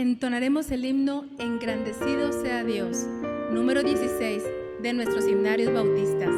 Entonaremos el himno Engrandecido sea Dios, número 16 de nuestros himnarios bautistas.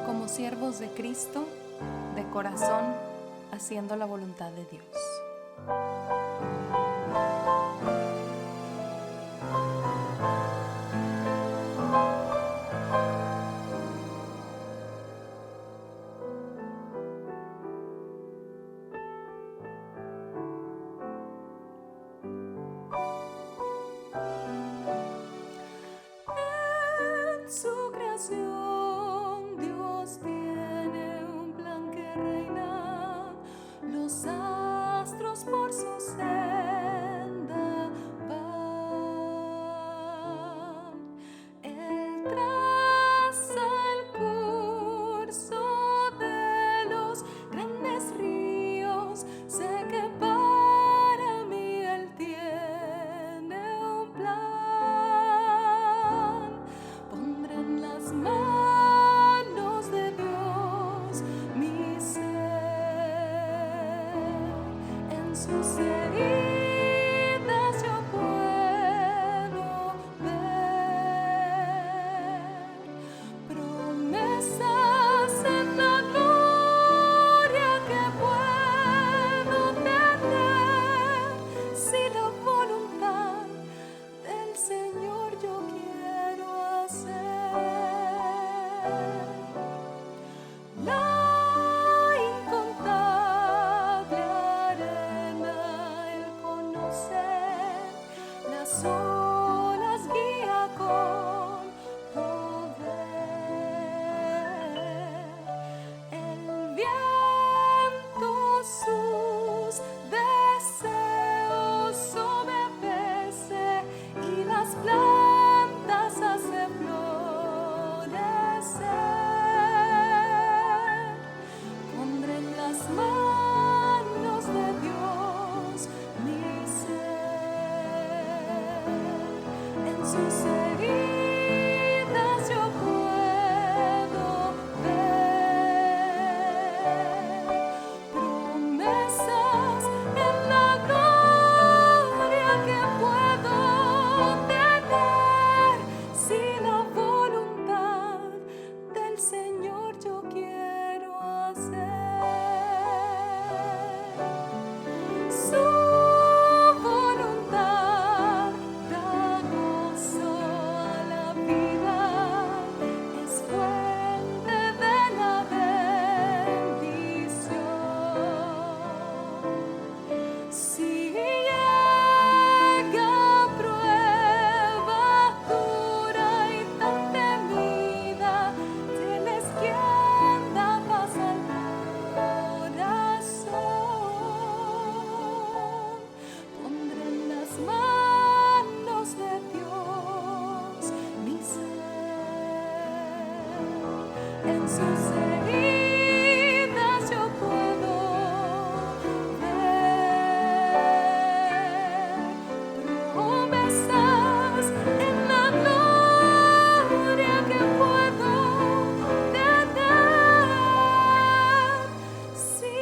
Como siervos de Cristo, de corazón, haciendo la voluntad de Dios. En su creación, Dios tiene un plan que reina. Los astros por su senda van. Él traza el curso de los grandes ríos. Sé que para mí Él tiene un plan. Pondré en las manos de Dios mi ser. En sus heridas yo puedo ver promesas en la gloria que puedo tener si la voluntad sus heridas yo puedo ver promesas en la gloria que puedo tener. Si la voluntad del Señor yo quiero hacer. Su voluntad da gozo a la vida, es fuente de la bendición. Si llega prueba dura y tan temida, tienes quien da paz al corazón. Pondré en las manos de Dios mi ser. En sus heridas yo puedo ver promesas en la gloria que puedo tener. Si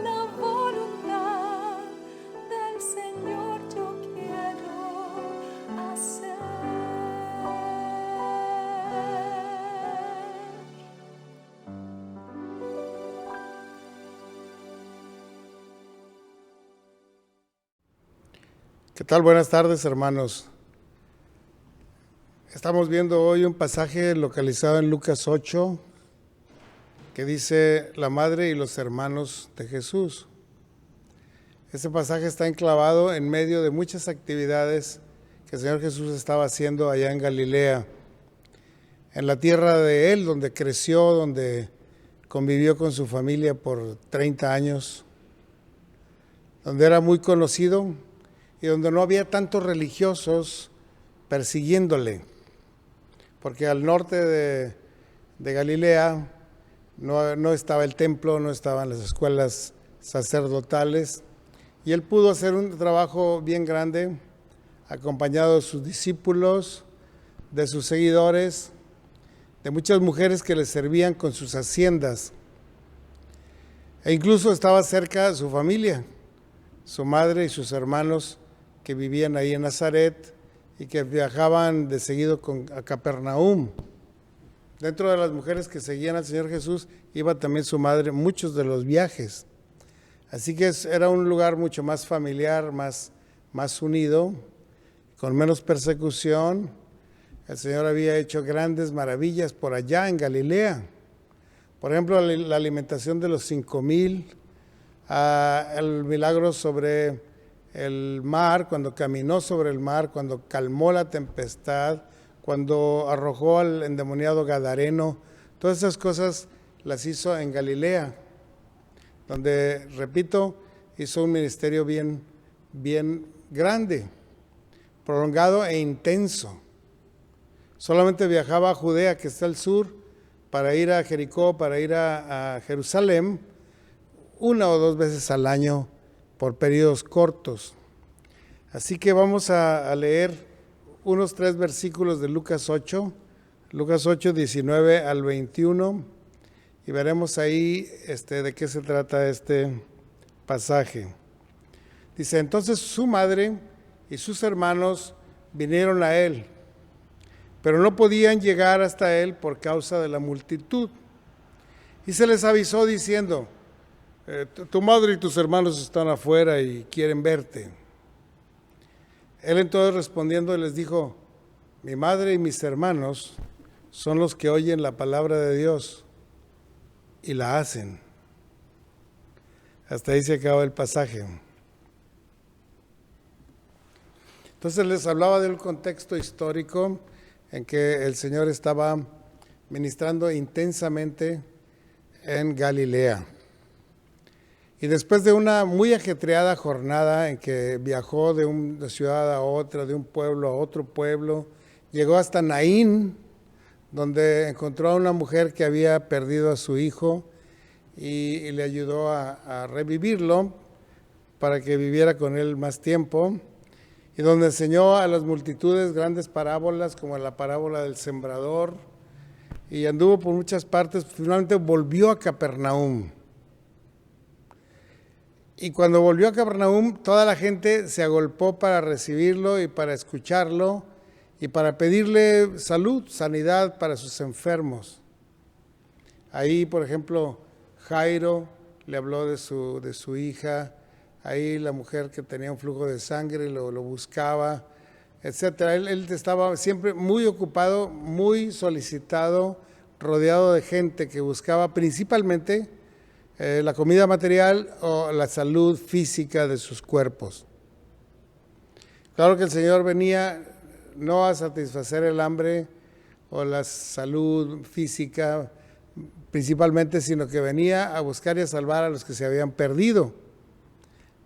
la voluntad del Señor yo quiero hacer. ¿Qué tal? Buenas tardes, hermanos. Estamos viendo hoy un pasaje localizado en Lucas 8, que dice la madre y los hermanos de Jesús. Este pasaje está enclavado en medio de muchas actividades que el Señor Jesús estaba haciendo allá en Galilea, en la tierra de Él, donde creció, donde convivió con su familia por 30 años, donde era muy conocido y donde no había tantos religiosos persiguiéndole, porque al norte de Galilea no estaba el templo, no estaban las escuelas sacerdotales, y él pudo hacer un trabajo bien grande, acompañado de sus discípulos, de sus seguidores, de muchas mujeres que le servían con sus haciendas, e incluso estaba cerca de su familia, su madre y sus hermanos que vivían ahí en Nazaret y que viajaban de seguido a Capernaum. Dentro de las mujeres que seguían al Señor Jesús iba también su madre, muchos de los viajes. Así que era un lugar mucho más familiar, más unido, con menos persecución. El Señor había hecho grandes maravillas por allá en Galilea. Por ejemplo, la alimentación de los 5,000, el milagro sobre el mar, cuando caminó sobre el mar, cuando calmó la tempestad, cuando arrojó al endemoniado gadareno. Todas esas cosas las hizo en Galilea, donde, repito, hizo un ministerio bien grande, prolongado e intenso. Solamente viajaba a Judea, que está al sur, para ir a Jericó, para ir a Jerusalén, 1 o 2 veces al año por periodos cortos. Así que vamos a leer unos 3 versículos de Lucas 8, 19 al 21, y veremos ahí de qué se trata este pasaje. Dice: entonces su madre y sus hermanos vinieron a él, pero no podían llegar hasta él por causa de la multitud. Y se les avisó diciendo: tu madre y tus hermanos están afuera y quieren verte. Él entonces respondiendo les dijo: mi madre y mis hermanos son los que oyen la palabra de Dios y la hacen. Hasta ahí se acaba el pasaje. Entonces les hablaba del contexto histórico en que el Señor estaba ministrando intensamente en Galilea. Y después de una muy ajetreada jornada en que viajó de una ciudad a otra, de un pueblo a otro pueblo, llegó hasta Naín, donde encontró a una mujer que había perdido a su hijo y le ayudó a revivirlo para que viviera con él más tiempo. y donde enseñó a las multitudes grandes parábolas, como la parábola del sembrador, y anduvo por muchas partes. Finalmente volvió a Capernaum. Y cuando volvió a Capernaum, toda la gente se agolpó para recibirlo y para escucharlo y para pedirle salud, sanidad para sus enfermos. Ahí, por ejemplo, Jairo le habló de su hija. Ahí la mujer que tenía un flujo de sangre lo buscaba, etcétera. Él estaba siempre muy ocupado, muy solicitado, rodeado de gente que buscaba principalmente la comida material o la salud física de sus cuerpos. Claro que el Señor venía no a satisfacer el hambre o la salud física principalmente, sino que venía a buscar y a salvar a los que se habían perdido.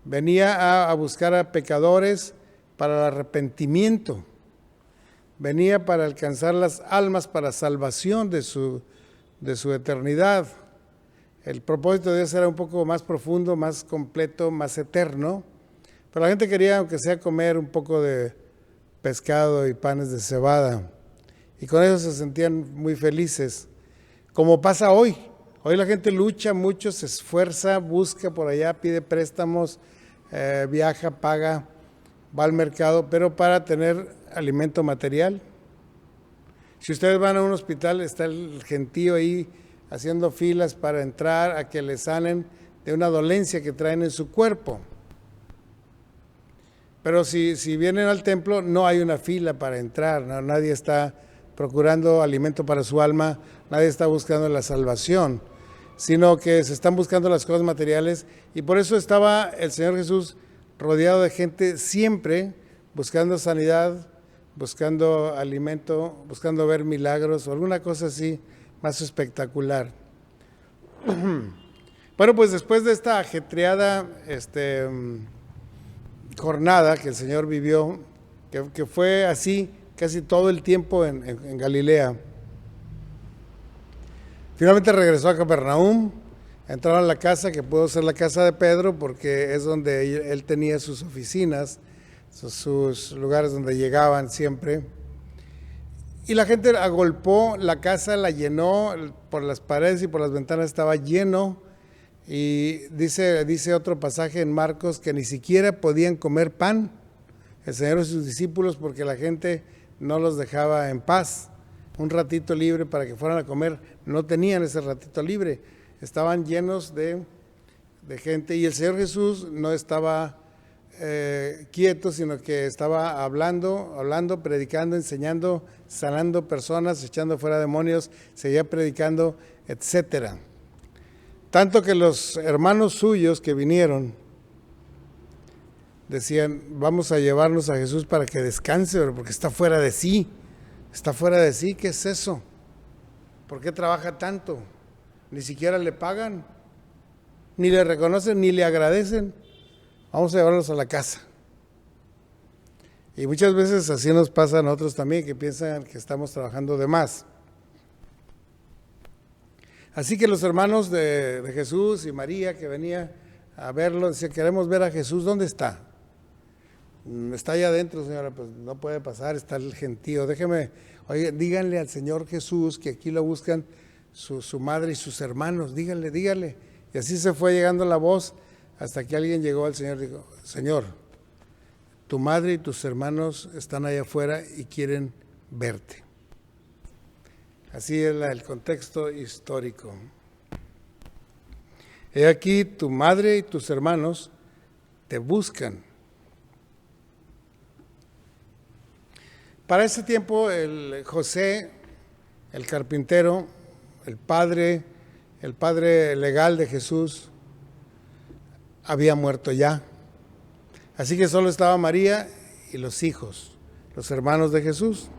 Venía a buscar a pecadores para el arrepentimiento. Venía para alcanzar las almas para salvación de su eternidad. El propósito de Dios era un poco más profundo, más completo, más eterno. Pero la gente quería, aunque sea, comer un poco de pescado y panes de cebada. Y con eso se sentían muy felices. Como pasa hoy. Hoy la gente lucha mucho, se esfuerza, busca por allá, pide préstamos, viaja, paga, va al mercado, pero para tener alimento material. Si ustedes van a un hospital, está el gentío ahí haciendo filas para entrar a que les sanen de una dolencia que traen en su cuerpo. Pero si vienen al templo, no hay una fila para entrar, ¿no? Nadie está procurando alimento para su alma, nadie está buscando la salvación, sino que se están buscando las cosas materiales, y por eso estaba el Señor Jesús rodeado de gente siempre buscando sanidad, buscando alimento, buscando ver milagros o alguna cosa así más espectacular. Bueno, pues después de esta ajetreada jornada que el Señor vivió, que fue así casi todo el tiempo en Galilea, finalmente regresó a Capernaum, entraron a la casa que pudo ser la casa de Pedro, porque es donde él tenía sus oficinas, sus lugares donde llegaban siempre. Y la gente agolpó la casa, la llenó, por las paredes y por las ventanas estaba lleno. Y dice otro pasaje en Marcos que ni siquiera podían comer pan, el Señor y sus discípulos, porque la gente no los dejaba en paz. Un ratito libre para que fueran a comer, no tenían ese ratito libre, estaban llenos de gente, y el Señor Jesús no estaba quieto, sino que estaba hablando, predicando, enseñando, sanando personas, echando fuera demonios, seguía predicando, etcétera. Tanto que los hermanos suyos que vinieron decían: vamos a llevarnos a Jesús para que descanse, porque está fuera de sí. Está fuera de sí, ¿qué es eso? ¿Por qué trabaja tanto? Ni siquiera le pagan, ni le reconocen, ni le agradecen. Vamos a llevarlos a la casa. Y muchas veces así nos pasa a nosotros también, que piensan que estamos trabajando de más. Así que los hermanos de Jesús y María, que venía a verlo, decían: queremos ver a Jesús, ¿dónde está? Está allá adentro, señora. Pues no puede pasar, está el gentío. Oye, díganle al Señor Jesús que aquí lo buscan su madre y sus hermanos, díganle. Y así se fue llegando la voz, hasta que alguien llegó al Señor y dijo: Señor, tu madre y tus hermanos están allá afuera y quieren verte. Así es el contexto histórico. He aquí, tu madre y tus hermanos te buscan. Para ese tiempo, el José, el carpintero, el padre legal de Jesús, había muerto ya. Así que solo estaba María y los hijos, los hermanos de Jesús.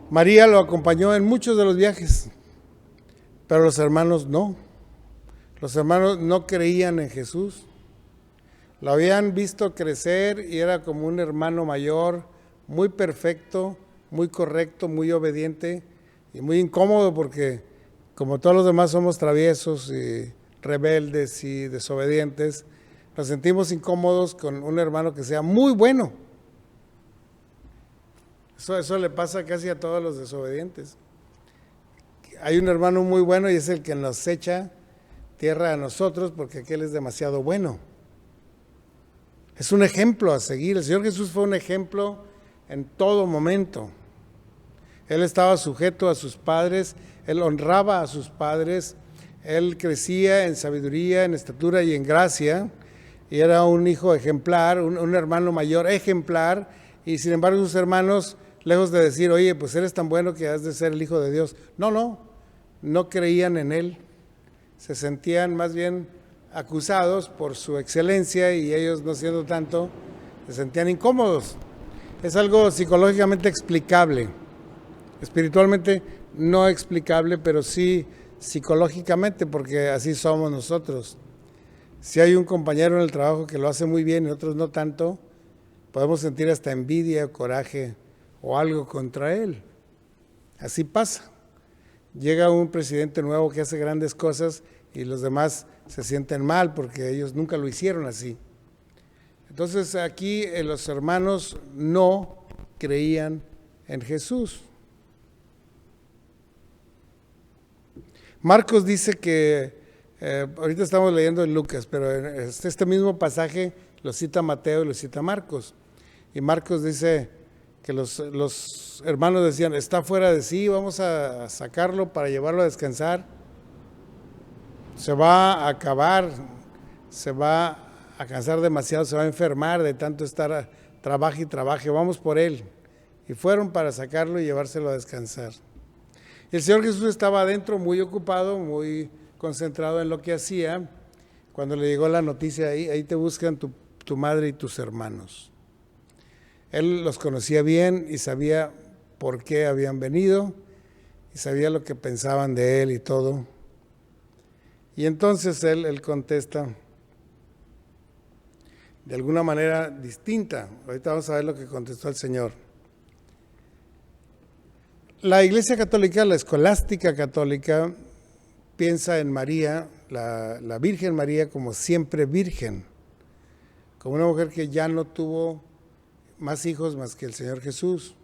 María lo acompañó en muchos de los viajes, pero los hermanos no. Los hermanos no creían en Jesús. Lo habían visto crecer y era como un hermano mayor, muy perfecto, muy correcto, muy obediente y muy incómodo, porque como todos los demás somos traviesos y rebeldes y desobedientes, nos sentimos incómodos con un hermano que sea muy bueno, Eso le pasa casi a todos los desobedientes. Hay un hermano muy bueno y es el que nos echa tierra a nosotros porque aquel es demasiado bueno. Es un ejemplo a seguir. El Señor Jesús fue un ejemplo en todo momento. Él estaba sujeto a sus padres, Él honraba a sus padres, Él crecía en sabiduría, en estatura y en gracia, y era un hijo ejemplar, un hermano mayor ejemplar, y sin embargo sus hermanos, lejos de decir, oye, pues eres tan bueno que has de ser el Hijo de Dios, no creían en Él, se sentían más bien acusados por su excelencia y ellos no siendo tanto, se sentían incómodos. Es algo psicológicamente explicable. Espiritualmente no explicable, pero sí psicológicamente, porque así somos nosotros. Si hay un compañero en el trabajo que lo hace muy bien y otros no tanto, podemos sentir hasta envidia, coraje o algo contra él. Así pasa. Llega un presidente nuevo que hace grandes cosas y los demás se sienten mal porque ellos nunca lo hicieron así. Entonces aquí los hermanos no creían en Jesús. Marcos dice que, ahorita estamos leyendo en Lucas, pero este mismo pasaje lo cita Mateo y lo cita Marcos. Y Marcos dice que los hermanos decían, está fuera de sí, vamos a sacarlo para llevarlo a descansar. Se va a acabar, se va a cansar demasiado, se va a enfermar de tanto estar trabaje y trabaje, vamos por él. Y fueron para sacarlo y llevárselo a descansar. El Señor Jesús estaba adentro muy ocupado, muy concentrado en lo que hacía. Cuando le llegó la noticia, ahí te buscan tu madre y tus hermanos. Él los conocía bien y sabía por qué habían venido y sabía lo que pensaban de él y todo. Y entonces él contesta de alguna manera distinta. Ahorita vamos a ver lo que contestó el Señor. La Iglesia Católica, la escolástica católica, piensa en María, la Virgen María, como siempre virgen, como una mujer que ya no tuvo más hijos más que el Señor Jesús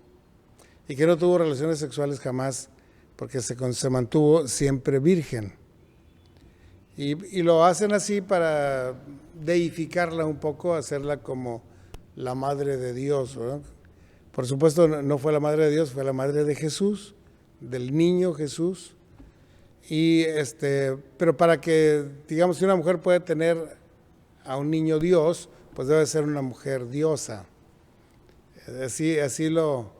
y que no tuvo relaciones sexuales jamás porque se mantuvo siempre virgen. Y lo hacen así para deificarla un poco, hacerla como la Madre de Dios, ¿verdad? Por supuesto no fue la Madre de Dios, fue la Madre de Jesús, del niño Jesús. Pero para que, digamos, si una mujer puede tener a un niño Dios, pues debe ser una mujer diosa. Así lo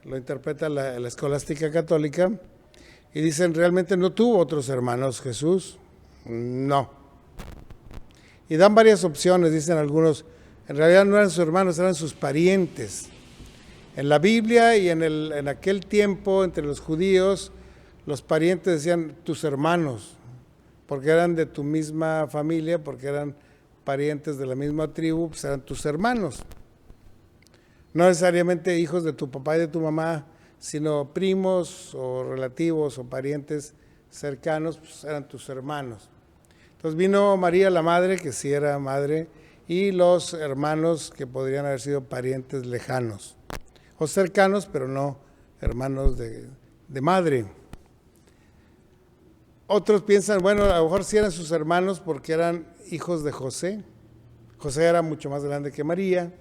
interpreta la escolástica católica. Y dicen, ¿realmente no tuvo otros hermanos Jesús? No. Y dan varias opciones, dicen algunos. En realidad no eran sus hermanos, eran sus parientes. En la Biblia y en aquel tiempo, entre los judíos, los parientes decían tus hermanos, porque eran de tu misma familia, porque eran parientes de la misma tribu, pues eran tus hermanos. No necesariamente hijos de tu papá y de tu mamá, sino primos o relativos o parientes cercanos, pues eran tus hermanos. Entonces vino María la madre, que sí era madre, y los hermanos que podrían haber sido parientes lejanos, o cercanos, pero no hermanos de madre. Otros piensan, bueno, a lo mejor sí eran sus hermanos porque eran hijos de José. José era mucho más grande que María,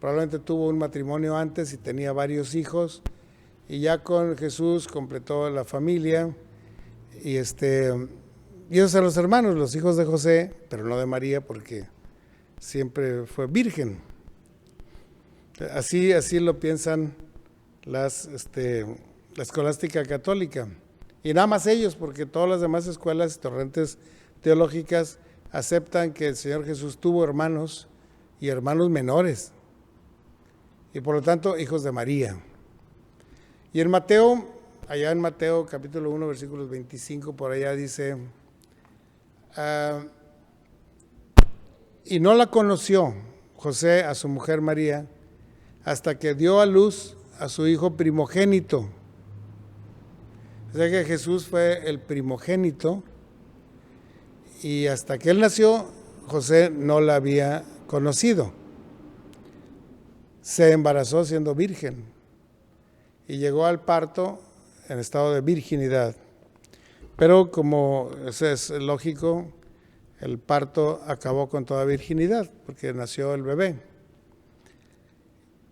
probablemente tuvo un matrimonio antes y tenía varios hijos, y ya con Jesús completó la familia, y esos eran los hermanos, los hijos de José, pero no de María porque siempre fue virgen. Así lo piensan la escolástica católica. Y nada más ellos, porque todas las demás escuelas y torrentes teológicas aceptan que el Señor Jesús tuvo hermanos y hermanos menores. Y por lo tanto, hijos de María. Y en Mateo, allá en Mateo capítulo 1, versículos 25, por allá dice, y no la conoció José a su mujer María hasta que dio a luz a su hijo primogénito. O sea que Jesús fue el primogénito y hasta que él nació, José no la había conocido. Se embarazó siendo virgen. y llegó al parto en estado de virginidad. Pero como eso es lógico, el parto acabó con toda virginidad porque nació el bebé.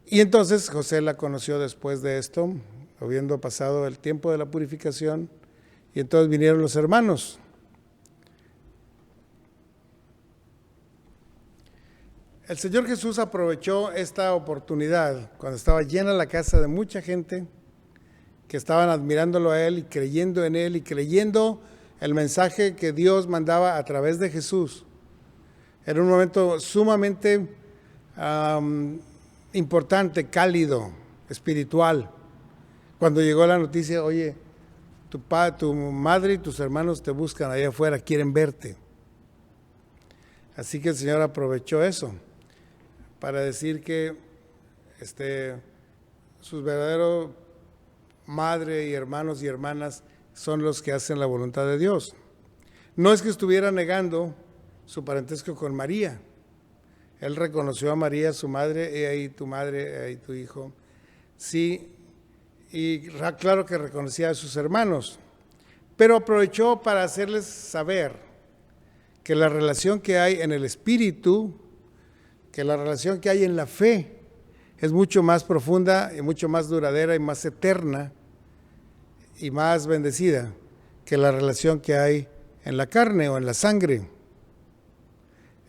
Y entonces José la conoció después de esto, habiendo pasado el tiempo de la purificación, y entonces vinieron los hermanos. El Señor Jesús aprovechó esta oportunidad cuando estaba llena la casa de mucha gente que estaban admirándolo a Él y creyendo en Él y creyendo el mensaje que Dios mandaba a través de Jesús. Era un momento sumamente importante, cálido, espiritual. Cuando llegó la noticia, oye, tu madre y tus hermanos te buscan allá afuera, quieren verte. Así que el Señor aprovechó eso para decir que sus verdaderos madre y hermanos y hermanas son los que hacen la voluntad de Dios. No es que estuviera negando su parentesco con María. Él reconoció a María, su madre, he ahí tu madre, he ahí tu hijo. Sí, y claro que reconocía a sus hermanos, pero aprovechó para hacerles saber que la relación que hay en el espíritu, que la relación que hay en la fe, es mucho más profunda y mucho más duradera y más eterna y más bendecida que la relación que hay en la carne o en la sangre.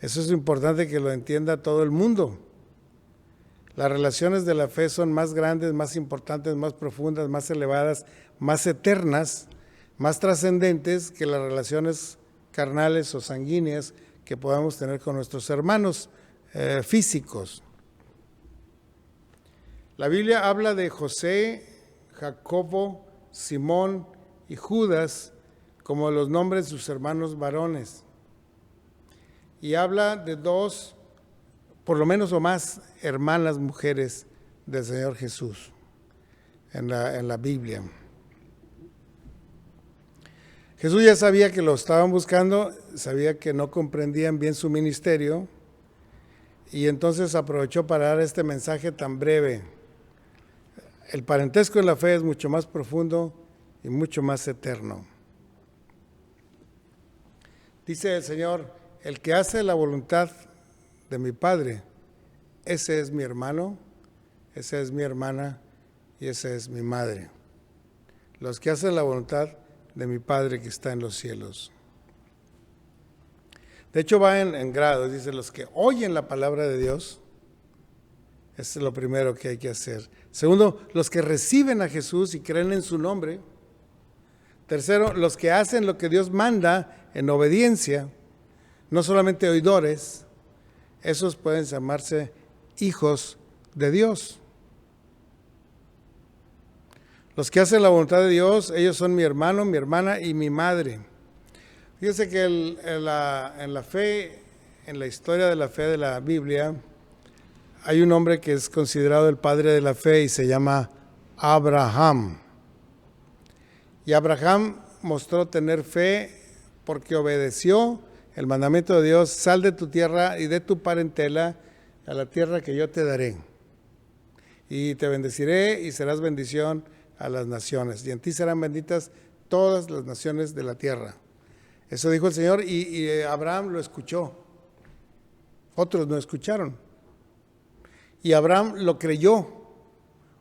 Eso es importante que lo entienda todo el mundo. Las relaciones de la fe son más grandes, más importantes, más profundas, más elevadas, más eternas, más trascendentes que las relaciones carnales o sanguíneas que podamos tener con nuestros hermanos físicos. La Biblia habla de José, Jacobo, Simón y Judas como los nombres de sus hermanos varones. Y habla de dos, por lo menos o más, hermanas mujeres del Señor Jesús en la Biblia. Jesús ya sabía que lo estaban buscando, sabía que no comprendían bien su ministerio y entonces aprovechó para dar este mensaje tan breve. El parentesco en la fe es mucho más profundo y mucho más eterno. Dice el Señor, el que hace la voluntad de mi Padre, ese es mi hermano, esa es mi hermana y esa es mi madre. Los que hacen la voluntad de mi Padre que está en los cielos. De hecho va en grados, dice los que oyen la palabra de Dios, eso es lo primero que hay que hacer. Segundo, los que reciben a Jesús y creen en su nombre. Tercero, los que hacen lo que Dios manda en obediencia, no solamente oidores, esos pueden llamarse hijos de Dios. Los que hacen la voluntad de Dios, ellos son mi hermano, mi hermana y mi madre. Fíjense que en la fe, en la historia de la fe de la Biblia, hay un hombre que es considerado el padre de la fe y se llama Abraham. Y Abraham mostró tener fe porque obedeció el mandamiento de Dios, sal de tu tierra y de tu parentela a la tierra que yo te daré. Y te bendeciré y serás bendición a las naciones. Y en ti serán benditas todas las naciones de la tierra. Eso dijo el Señor y Abraham lo escuchó. Otros no escucharon. Y Abraham lo creyó.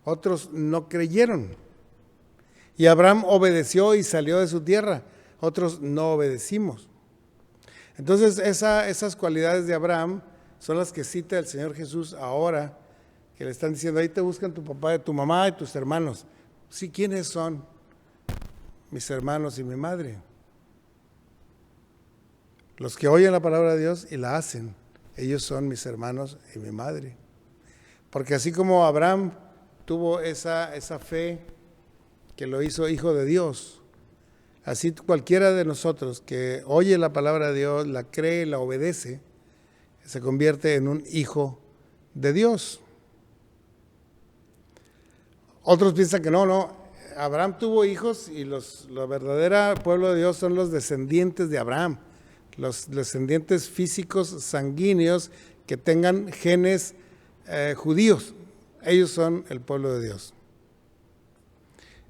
Otros no creyeron. Y Abraham obedeció y salió de su tierra. Otros no obedecimos. Entonces esas cualidades de Abraham son las que cita el Señor Jesús ahora, que le están diciendo, ahí te buscan tu papá, tu mamá y tus hermanos. Sí, ¿quiénes son mis hermanos y mi madre? Los que oyen la palabra de Dios y la hacen, ellos son mis hermanos y mi madre. Porque así como Abraham tuvo esa fe que lo hizo hijo de Dios, así cualquiera de nosotros que oye la palabra de Dios, la cree, la obedece, se convierte en un hijo de Dios. Otros piensan que no, Abraham tuvo hijos y la verdadera pueblo de Dios son los descendientes de Abraham, los descendientes físicos sanguíneos que tengan genes judíos. Ellos son el pueblo de Dios.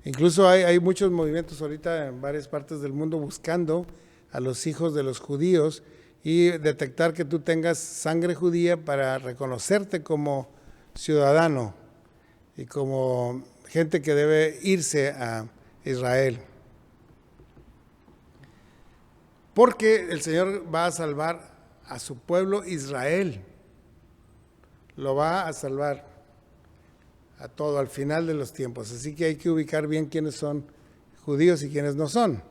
Incluso hay muchos movimientos ahorita en varias partes del mundo buscando a los hijos de los judíos y detectar que tú tengas sangre judía para reconocerte como ciudadano y como gente que debe irse a Israel. Porque el Señor va a salvar a su pueblo Israel. Lo va a salvar a todo al final de los tiempos. Así que hay que ubicar bien quiénes son judíos y quiénes no son.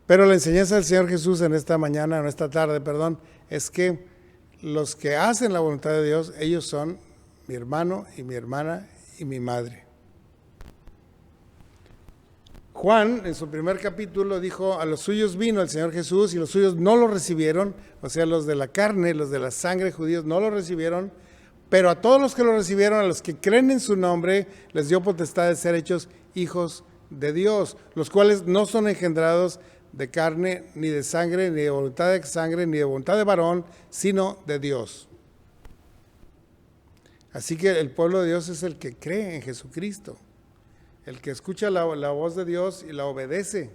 Pero la enseñanza del Señor Jesús en esta mañana, en esta tarde, es que los que hacen la voluntad de Dios, ellos son mi hermano y mi hermana y mi madre. Juan, en su primer capítulo, dijo, a los suyos vino el Señor Jesús y los suyos no lo recibieron, o sea, los de la carne, los de la sangre judíos no lo recibieron, pero a todos los que lo recibieron, a los que creen en su nombre, les dio potestad de ser hechos hijos de Dios, los cuales no son engendrados de carne, ni de sangre, ni de voluntad de sangre, ni de voluntad de varón, sino de Dios. Así que el pueblo de Dios es el que cree en Jesucristo, el que escucha la voz de Dios y la obedece.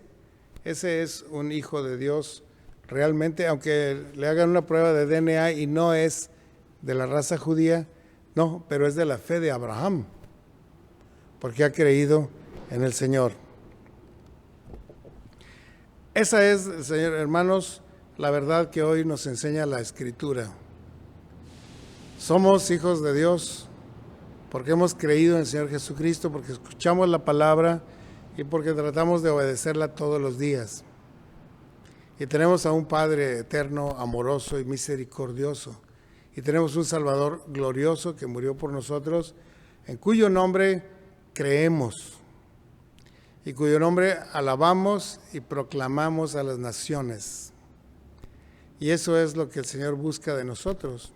Ese es un hijo de Dios realmente, aunque le hagan una prueba de DNA y no es de la raza judía, no, pero es de la fe de Abraham, porque ha creído en el Señor. Esa es, Señor, hermanos, la verdad que hoy nos enseña la Escritura. Somos hijos de Dios porque hemos creído en el Señor Jesucristo, porque escuchamos la palabra y porque tratamos de obedecerla todos los días. Y tenemos a un Padre eterno, amoroso y misericordioso. Y tenemos un Salvador glorioso que murió por nosotros, en cuyo nombre creemos y cuyo nombre alabamos y proclamamos a las naciones. Y eso es lo que el Señor busca de nosotros.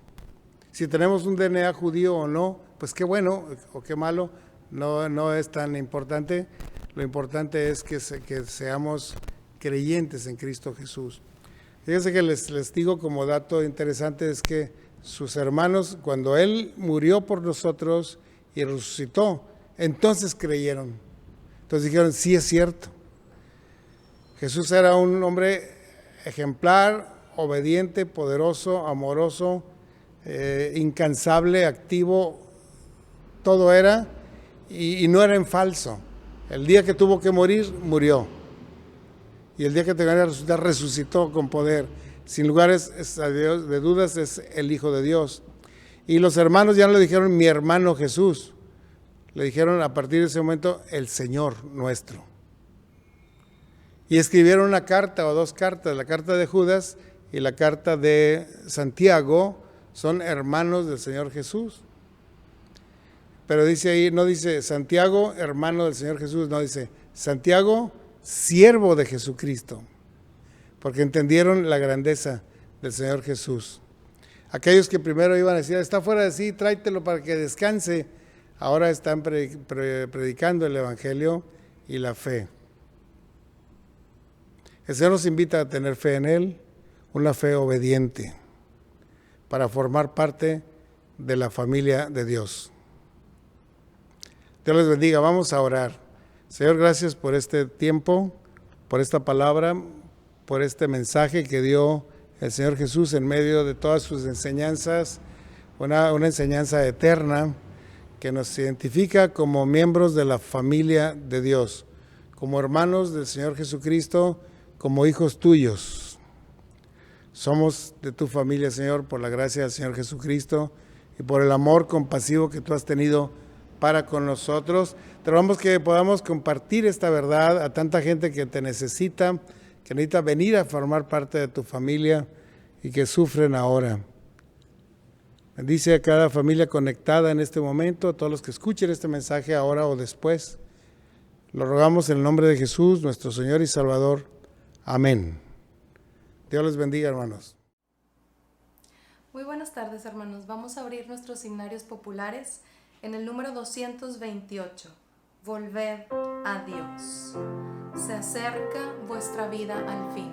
Si tenemos un DNA judío o no, pues qué bueno o qué malo, no es tan importante. Lo importante es que seamos creyentes en Cristo Jesús. Fíjense que les digo como dato interesante es que sus hermanos, cuando Él murió por nosotros y resucitó, entonces creyeron. Entonces dijeron, sí es cierto. Jesús era un hombre ejemplar, obediente, poderoso, amoroso, incansable, activo, todo era, y no era en falso. El día que tuvo que morir, murió. Y el día que tenía que resucitar, resucitó con poder. Sin lugares de dudas, es el Hijo de Dios. Y los hermanos ya no le dijeron mi hermano Jesús. Le dijeron a partir de ese momento el Señor nuestro. Y escribieron una carta o dos cartas, la carta de Judas y la carta de Santiago, son hermanos del Señor Jesús. Pero dice ahí, no dice Santiago, hermano del Señor Jesús, no dice Santiago, siervo de Jesucristo, porque entendieron la grandeza del Señor Jesús. Aquellos que primero iban a decir, está fuera de sí, tráetelo para que descanse, ahora están predicando el Evangelio y la fe. El Señor nos invita a tener fe en Él, una fe obediente, para formar parte de la familia de Dios. Dios les bendiga, vamos a orar. Señor, gracias por este tiempo, por esta palabra, por este mensaje que dio el Señor Jesús en medio de todas sus enseñanzas, una enseñanza eterna que nos identifica como miembros de la familia de Dios, como hermanos del Señor Jesucristo, como hijos tuyos. Somos de tu familia, Señor, por la gracia del Señor Jesucristo y por el amor compasivo que tú has tenido para con nosotros. Te rogamos que podamos compartir esta verdad a tanta gente que te necesita, que necesita venir a formar parte de tu familia y que sufren ahora. Bendice a cada familia conectada en este momento, a todos los que escuchen este mensaje ahora o después. Lo rogamos en el nombre de Jesús, nuestro Señor y Salvador. Amén. Dios les bendiga, hermanos. Muy buenas tardes, hermanos. Vamos a abrir nuestros himnarios populares en el número 228. Volved a Dios. Se acerca vuestra vida al fin.